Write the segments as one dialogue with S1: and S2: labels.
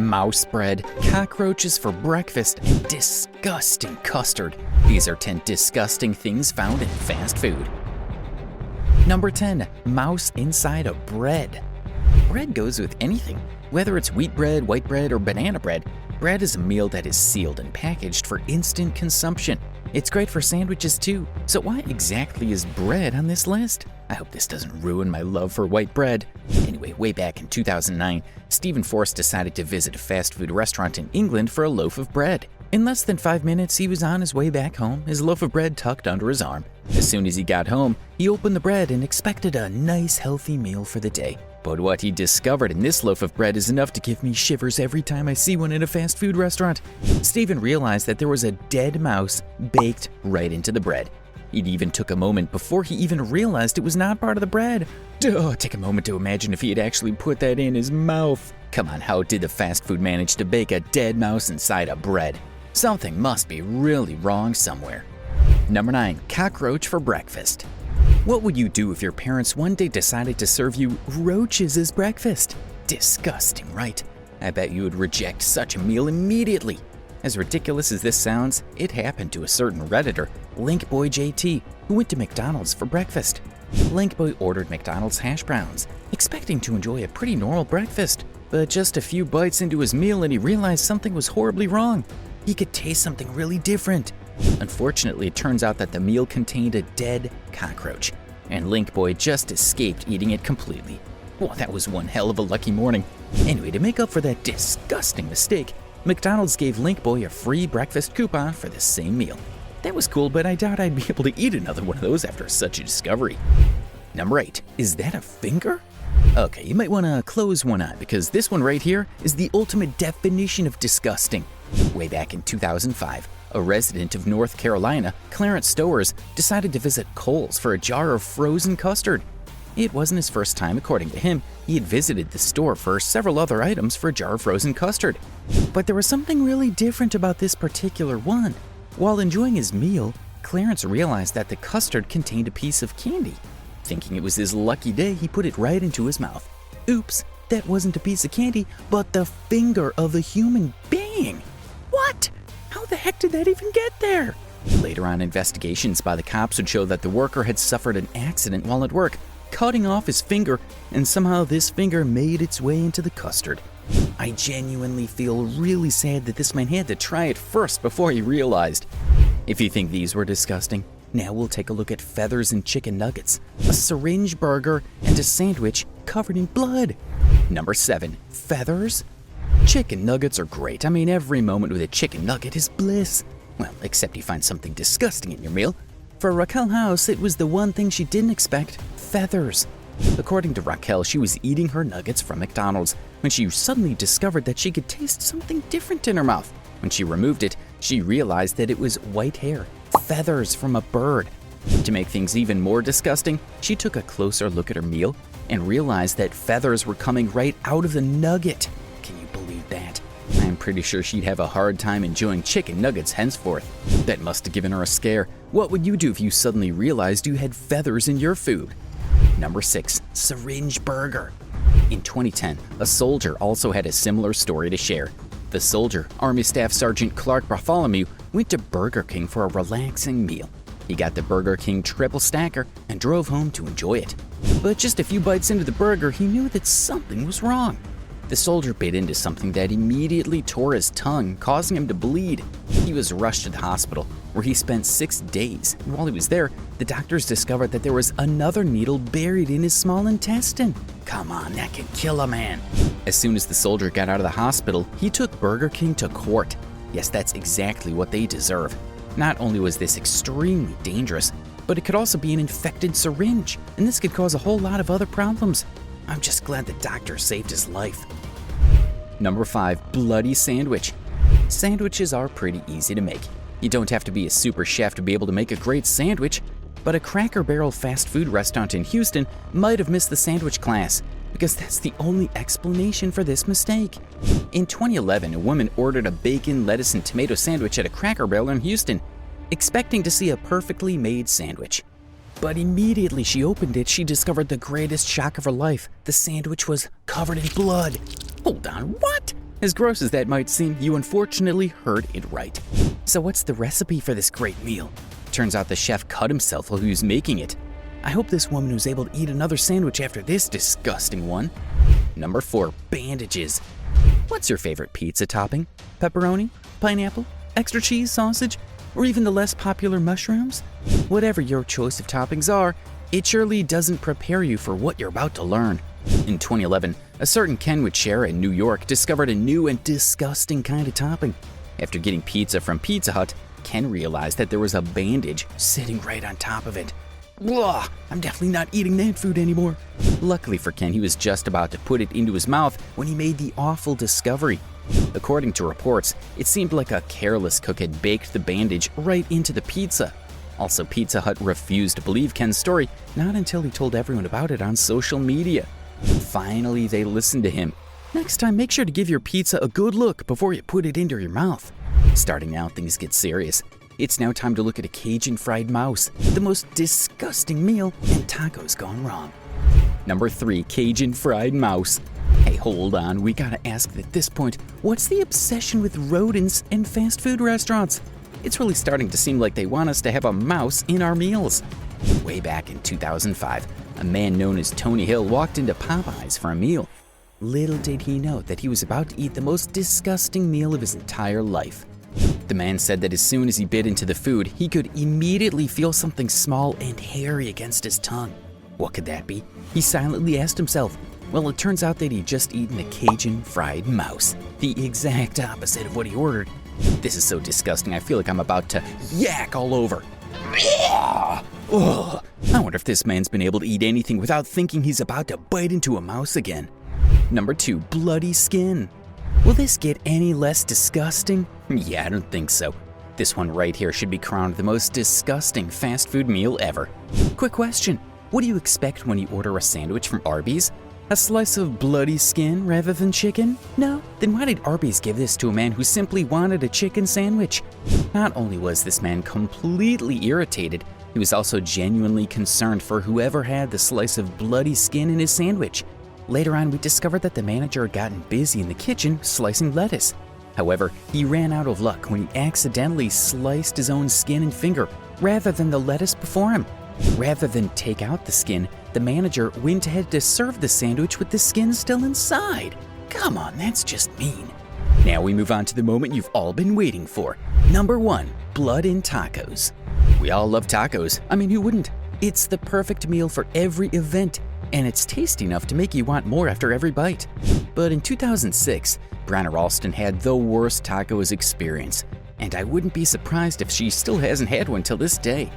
S1: mouse bread, cockroaches for breakfast, and disgusting custard. These are 10 disgusting things found in fast food. Number 10. Mouse inside a bread. Bread goes with anything. Whether it's wheat bread, white bread, or banana bread, bread is a meal that is sealed and packaged for instant consumption. It's great for sandwiches too, so why exactly is bread on this list? I hope this doesn't ruin my love for white bread. Anyway, way back in 2009, Stephen Force decided to visit a fast food restaurant in England for a loaf of bread. In less than 5 minutes, he was on his way back home, his loaf of bread tucked under his arm. As soon as he got home, he opened the bread and expected a nice, healthy meal for the day. But what he discovered in this loaf of bread is enough to give me shivers every time I see one in a fast food restaurant. Stephen realized that there was a dead mouse baked right into the bread. It even took a moment before he even realized it was not part of the bread. Take a moment to imagine if he had actually put that in his mouth. Come on, how did the fast food manage to bake a dead mouse inside a bread? Something must be really wrong somewhere. Number 9. Cockroach for breakfast. What would you do if your parents one day decided to serve you roaches as breakfast? Disgusting, right? I bet you would reject such a meal immediately. As ridiculous as this sounds, it happened to a certain Redditor, LinkBoyJT, who went to McDonald's for breakfast. LinkBoy ordered McDonald's hash browns, expecting to enjoy a pretty normal breakfast, but just a few bites into his meal and he realized something was horribly wrong. He could taste something really different. Unfortunately, it turns out that the meal contained a dead cockroach, and LinkBoy just escaped eating it completely. Well, that was one hell of a lucky morning. Anyway, to make up for that disgusting mistake, McDonald's gave LinkBoy a free breakfast coupon for the same meal. That was cool, but I doubt I'd be able to eat another one of those after such a discovery. Number 8. Is that a finger? Okay, you might want to close one eye because this one right here is the ultimate definition of disgusting. Way back in 2005, a resident of North Carolina, Clarence Stowers, decided to visit Kohl's for a jar of frozen custard. It wasn't his first time, according to him. He had visited the store for several other items for a jar of frozen custard. But there was something really different about this particular one. While enjoying his meal, Clarence realized that the custard contained a piece of candy. Thinking it was his lucky day, he put it right into his mouth. Oops, that wasn't a piece of candy, but the finger of a human being. What? How the heck did that even get there? Later on, investigations by the cops would show that the worker had suffered an accident while at work, cutting off his finger, and somehow this finger made its way into the custard. I genuinely feel really sad that this man had to try it first before he realized. If you think these were disgusting, now we'll take a look at feathers and chicken nuggets, a syringe burger, and a sandwich covered in blood. Number 7. Feathers? Chicken nuggets are great. I mean, every moment with a chicken nugget is bliss. Well, except you find something disgusting in your meal. For Raquel House, it was the one thing she didn't expect: feathers. According to Raquel, she was eating her nuggets from McDonald's when she suddenly discovered that she could taste something different in her mouth. When she removed it, she realized that it was white hair, feathers from a bird. To make things even more disgusting, she took a closer look at her meal and realized that feathers were coming right out of the nugget. Can you believe that? I'm pretty sure she'd have a hard time enjoying chicken nuggets henceforth. That must have given her a scare. What would you do if you suddenly realized you had feathers in your food? Number 6. Syringe burger. In 2010, a soldier also had a similar story to share. The soldier, Army Staff Sergeant Clark Bartholomew, went to Burger King for a relaxing meal. He got the Burger King triple stacker and drove home to enjoy it. But just a few bites into the burger, he knew that something was wrong. The soldier bit into something that immediately tore his tongue, causing him to bleed. He was rushed to the hospital, where he spent 6 days. And while he was there, the doctors discovered that there was another needle buried in his small intestine. Come on, that could kill a man. As soon as the soldier got out of the hospital, he took Burger King to court. Yes, that's exactly what they deserve. Not only was this extremely dangerous, but it could also be an infected syringe, and this could cause a whole lot of other problems. I'm just glad the doctor saved his life. Number 5. Bloody sandwich. Sandwiches are pretty easy to make. You don't have to be a super chef to be able to make a great sandwich, but a Cracker Barrel fast food restaurant in Houston might have missed the sandwich class, because that's the only explanation for this mistake. In 2011, a woman ordered a bacon, lettuce, and tomato sandwich at a Cracker Barrel in Houston, expecting to see a perfectly made sandwich. But immediately she opened it, she discovered the greatest shock of her life. The sandwich was covered in blood. Hold on, what? As gross as that might seem, you unfortunately heard it right. So what's the recipe for this great meal? Turns out the chef cut himself while he was making it. I hope this woman was able to eat another sandwich after this disgusting one. Number 4, bandages. What's your favorite pizza topping? Pepperoni? Pineapple? Extra cheese, sausage? Or even the less popular mushrooms? Whatever your choice of toppings are, it surely doesn't prepare you for what you're about to learn. In 2011, a certain Ken with Cher in New York discovered a new and disgusting kind of topping. After getting pizza from Pizza Hut, Ken realized that there was a bandage sitting right on top of it. Blah! I'm definitely not eating that food anymore. Luckily for Ken, he was just about to put it into his mouth when he made the awful discovery. According to reports, it seemed like a careless cook had baked the bandage right into the pizza. Also, Pizza Hut refused to believe Ken's story, not until he told everyone about it on social media. Finally, they listened to him. Next time, make sure to give your pizza a good look before you put it into your mouth. Starting now, things get serious. It's now time to look at a Cajun fried mouse, the most disgusting meal, and tacos gone wrong. Number 3, Cajun fried mouse. Hey, hold on, we gotta ask at this point, what's the obsession with rodents and fast food restaurants? It's really starting to seem like they want us to have a mouse in our meals. Way back in 2005, a man known as Tony Hill walked into Popeyes for a meal. Little did he know that he was about to eat the most disgusting meal of his entire life. The man said that as soon as he bit into the food, he could immediately feel something small and hairy against his tongue. What could that be? He silently asked himself. Well, it turns out that he'd just eaten a Cajun fried mouse, the exact opposite of what he ordered. This is so disgusting, I feel like I'm about to yak all over. Ugh. I wonder if this man's been able to eat anything without thinking he's about to bite into a mouse again. Number 2, bloody skin. Will this get any less disgusting? Yeah, I don't think so. This one right here should be crowned the most disgusting fast food meal ever. Quick question, what do you expect when you order a sandwich from Arby's? A slice of bloody skin rather than chicken? No? Then why did Arby's give this to a man who simply wanted a chicken sandwich? Not only was this man completely irritated, he was also genuinely concerned for whoever had the slice of bloody skin in his sandwich. Later on, we discovered that the manager had gotten busy in the kitchen slicing lettuce. However, he ran out of luck when he accidentally sliced his own skin and finger rather than the lettuce before him. Rather than take out the skin, the manager went ahead to serve the sandwich with the skin still inside. Come on, that's just mean. Now we move on to the moment you've all been waiting for. Number 1, blood in tacos. We all love tacos. I mean, who wouldn't? It's the perfect meal for every event, and it's tasty enough to make you want more after every bite. But in 2006, Brianna Ralston had the worst tacos experience, and I wouldn't be surprised if she still hasn't had one till this day.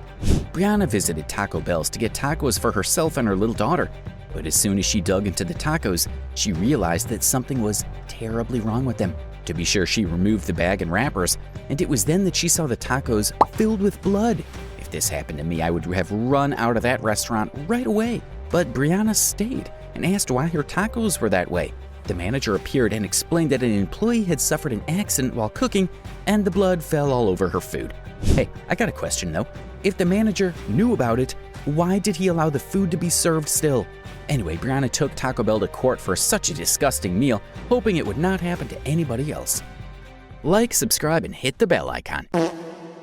S1: Brianna visited Taco Bell's to get tacos for herself and her little daughter, but as soon as she dug into the tacos, she realized that something was terribly wrong with them. To be sure, she removed the bag and wrappers, and it was then that she saw the tacos filled with blood. If this happened to me, I would have run out of that restaurant right away. But Brianna stayed and asked why her tacos were that way. The manager appeared and explained that an employee had suffered an accident while cooking and the blood fell all over her food. Hey, I got a question though. If the manager knew about it, why did he allow the food to be served still? Anyway, Brianna took Taco Bell to court for such a disgusting meal, hoping it would not happen to anybody else. Like, subscribe, and hit the bell icon.